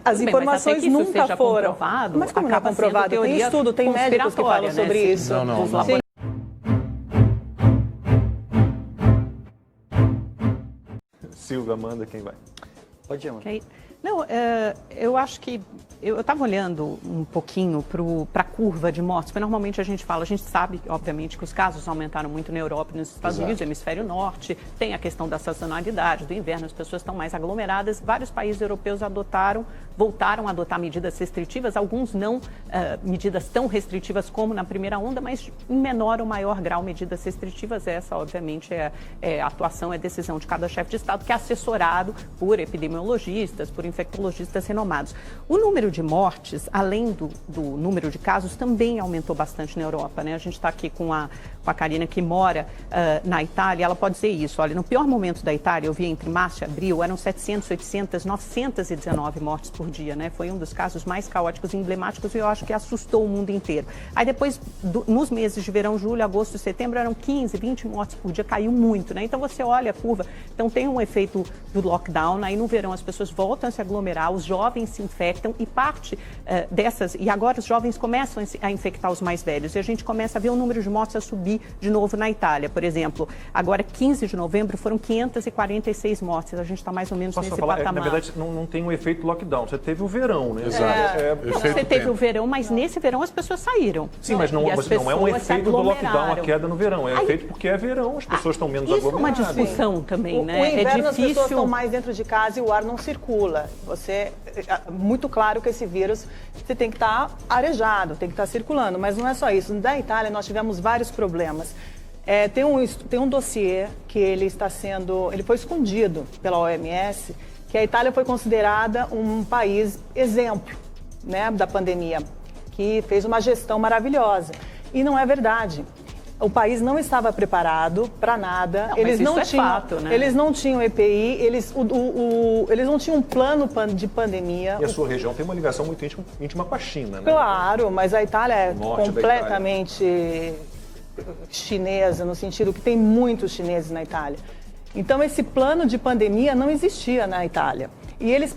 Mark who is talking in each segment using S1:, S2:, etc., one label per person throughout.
S1: As informações nunca foram.
S2: Mas como não é comprovado? Tem estudo, tem médicos que falam sobre isso.
S3: Não. Silvia, Amanda, quem vai?
S4: Pode ir,
S5: Okay. Não, eu acho que eu estava olhando um pouquinho para a curva de mortes, porque normalmente a gente sabe, obviamente, que os casos aumentaram muito na Europa e nos Estados Unidos, no hemisfério norte, tem a questão da sazonalidade, do inverno, as pessoas estão mais aglomeradas, vários países europeus voltaram a adotar medidas restritivas, alguns não medidas tão restritivas como na primeira onda, mas em menor ou maior grau medidas restritivas. Essa, obviamente, a atuação, é decisão de cada chefe de Estado, que é assessorado por epidemiologistas, por infectologistas renomados. O número de mortes, além do número de casos, também aumentou bastante na Europa, né? A gente está aqui com a Karina, que mora na Itália, ela pode dizer isso. Olha, no pior momento da Itália, eu vi entre março e abril, eram 700, 800, 919 mortes por dia, né? Foi um dos casos mais caóticos e emblemáticos e eu acho que assustou o mundo inteiro. Aí depois, nos meses de verão, julho, agosto e setembro, eram 15, 20 mortes por dia, caiu muito, né? Então você olha a curva, então tem um efeito do lockdown, aí no verão as pessoas voltam a se aglomerar, os jovens se infectam e parte e agora os jovens começam a infectar os mais velhos e a gente começa a ver o número de mortes a subir de novo na Itália. Por exemplo, agora 15 de novembro foram 546 mortes, a gente está mais ou menos nesse patamar.
S3: Na verdade, não tem um efeito lockdown, você teve o verão, né?
S5: Exato. Você teve o verão, mas nesse verão as pessoas saíram.
S3: Sim, mas não é um efeito do lockdown, a queda no verão, é efeito porque é verão, as pessoas estão menos aglomeradas.
S5: Isso é uma discussão também, né?
S2: O inverno as pessoas estão mais dentro de casa e o ar não circula. Muito claro que esse vírus, você tem que estar arejado, tem que estar circulando, mas não é só isso. Da Itália nós tivemos vários problemas. Tem um dossiê que ele foi escondido pela OMS, que a Itália foi considerada um país exemplo, né, da pandemia, que fez uma gestão maravilhosa. E não é verdade. O país não estava preparado para nada. Eles não tinham EPI, eles não tinham um plano de pandemia.
S3: E a sua região tem uma ligação muito íntima com a China, né?
S2: Claro, mas a Itália é completamente chinesa, no sentido que tem muitos chineses na Itália. Então, esse plano de pandemia não existia na Itália. E eles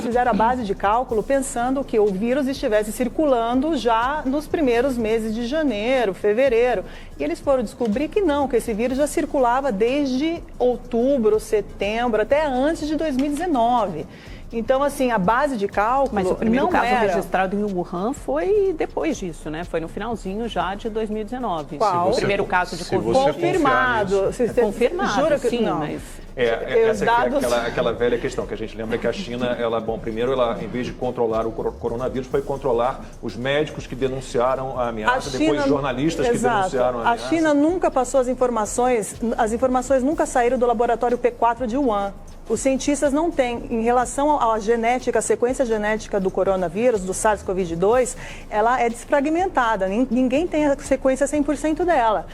S2: fizeram a base de cálculo pensando que o vírus estivesse circulando já nos primeiros meses de janeiro, fevereiro. E eles foram descobrir que não, que esse vírus já circulava desde outubro, setembro, até antes de 2019. Então, assim, a base de cálculo.
S5: Mas o primeiro caso registrado em Wuhan foi depois disso, né? Foi no finalzinho já de 2019.
S2: Qual?
S5: O primeiro caso de Covid.
S2: Confirmado.
S5: Confirmado,
S2: jura que
S5: sim,
S2: não?
S5: mas...
S3: Essa é aquela velha questão que a gente lembra que a China, primeiro em vez de controlar o coronavírus, foi controlar os médicos que denunciaram a ameaça, depois jornalistas que denunciaram a ameaça.
S2: A China nunca passou as informações nunca saíram do laboratório P4 de Wuhan. Os cientistas não têm, em relação à genética, a sequência genética do coronavírus, do SARS-CoV-2, ela é desfragmentada, ninguém tem a sequência 100% dela.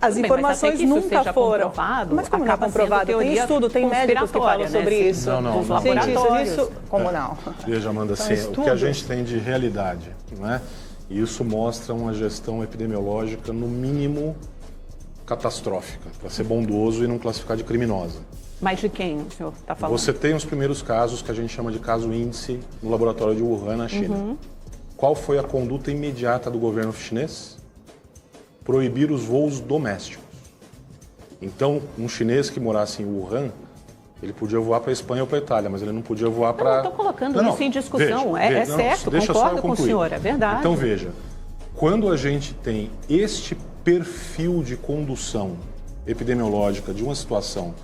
S2: As informações nunca foram.
S5: Comprovado,
S2: mas como não é comprovado? Tem estudo, tem médicos que falam sobre isso.
S3: Não.
S2: Cientistas, isso, como não?
S3: Veja, Amanda, assim, o que a gente tem de realidade, né? E isso mostra uma gestão epidemiológica, no mínimo, catastrófica, para ser bondoso e não classificar de criminosa.
S5: Mas de quem o senhor está falando?
S3: Você tem os primeiros casos que a gente chama de caso índice no laboratório de Wuhan, na China.
S5: Uhum.
S3: Qual foi a conduta imediata do governo chinês? Proibir os voos domésticos. Então, um chinês que morasse em Wuhan, ele podia voar para a Espanha ou para a Itália, mas ele não podia voar para...
S5: Eu não estou colocando isso em discussão, é certo, concordo com o senhor, é verdade.
S3: Então, veja, quando a gente tem este perfil de condução epidemiológica de uma situação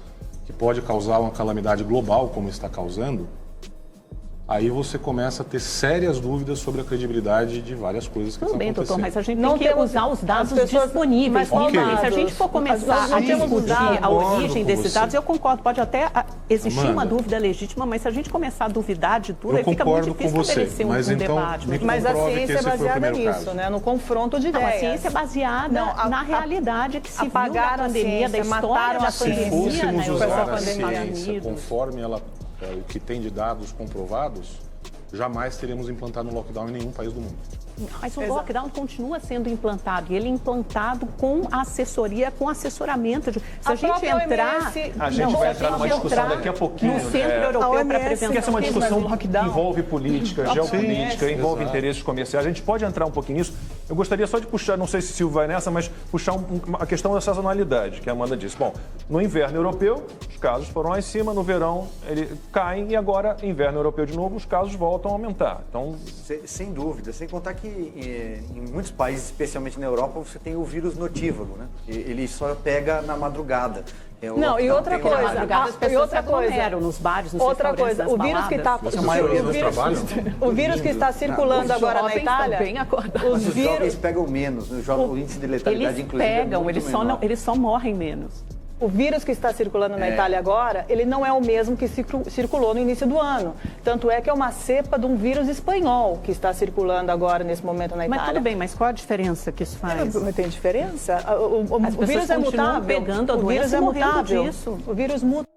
S3: que pode causar uma calamidade global, como está causando, aí você começa a ter sérias dúvidas sobre a credibilidade de várias coisas que estão acontecendo.
S5: Tudo bem, doutor, mas a gente tem que usar os dados disponíveis. Se a gente for começar a discutir a origem desses dados, eu concordo, pode até existir uma dúvida legítima, mas se a gente começar a duvidar de tudo, aí fica muito difícil estabelecer um debate.
S2: Mas a ciência é baseada nisso, né? No confronto de ideias.
S5: A ciência é baseada na realidade que se viu na pandemia, da história da pandemia.
S3: Se fôssemos usar a ciência conforme ela... o que tem de dados comprovados, jamais teríamos implantado um lockdown em nenhum país do mundo.
S5: Mas o lockdown continua sendo implantado, e ele é implantado com assessoria, com assessoramento. Se a gente entrar...
S4: A gente vai entrar numa discussão daqui a pouquinho.
S5: No Centro Europeu para Prevenção.
S4: Porque essa é uma discussão que envolve política, geopolítica, envolve interesses comerciais. A gente pode entrar um pouquinho nisso. Eu gostaria só de puxar, não sei se o Silvio vai nessa, mas puxar a questão da sazonalidade, que a Amanda disse. Bom, no inverno europeu, os casos foram lá em cima, no verão eles caem, e agora, inverno europeu de novo, os casos voltam a aumentar. Então...
S6: Sem dúvida, sem contar que em muitos países, especialmente na Europa, você tem o vírus notívago, né? Ele só pega na madrugada.
S2: Não, e outra coisa,
S5: nos bares, nos
S2: outra coisa, o vírus que está o vírus que está circulando agora na Itália,
S6: os jovens pegam menos, o índice de letalidade inclusive
S5: eles só morrem menos.
S2: O vírus que está circulando na Itália agora, ele não é o mesmo que circulou no início do ano. Tanto é que é uma cepa de um vírus espanhol que está circulando agora, nesse momento, na Itália.
S5: Mas tudo bem, mas qual a diferença que isso faz?
S2: Tem diferença? O vírus é mutável.
S5: Pegando a doença,
S2: o vírus é mutável.
S5: Disso.
S2: O vírus muta.